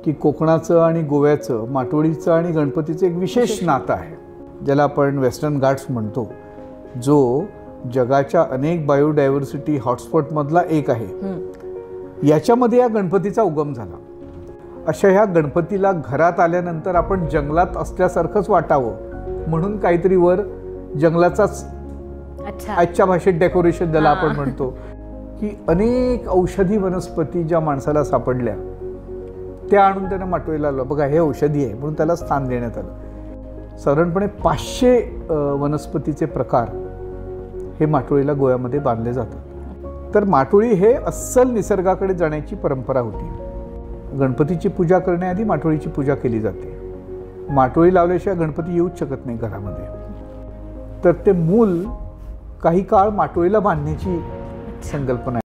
की कोकणाचं आणि गोव्याचं, माटोळीचं आणि गणपतीचं एक विशेष नातं आहे, ज्याला आपण वेस्टर्न घाट्स म्हणतो, जो जगाच्या अनेक बायोडायव्हर्सिटी हॉटस्पॉटमधला एक आहे. याच्यामध्ये या गणपतीचा उगम झाला. अशा ह्या गणपतीला घरात आल्यानंतर आपण जंगलात असल्यासारखंच वाटावं म्हणून काहीतरी वर जंगलाचाच आजच्या भाषेत डेकोरेशन ज्याला आपण म्हणतो, की अनेक औषधी वनस्पती ज्या माणसाला सापडल्या त्या आणून त्यानं माटोळीला लावलं. बघा, हे औषधी आहे म्हणून त्याला स्थान देण्यात आलं. साधारणपणे 500 वनस्पतीचे प्रकार हे माटोळीला गोव्यामध्ये बांधले जातात. तर माटोळी हे अस्सल निसर्गाकडे जाण्याची परंपरा होती. गणपतीची पूजा करण्याआधी माटोळीची पूजा केली जाते. माटोळी लावल्याशिवाय गणपती येऊच शकत नाही घरामध्ये. तर ते मूल काही काळ माटोळीला बांधण्याची संकल्पना आहे.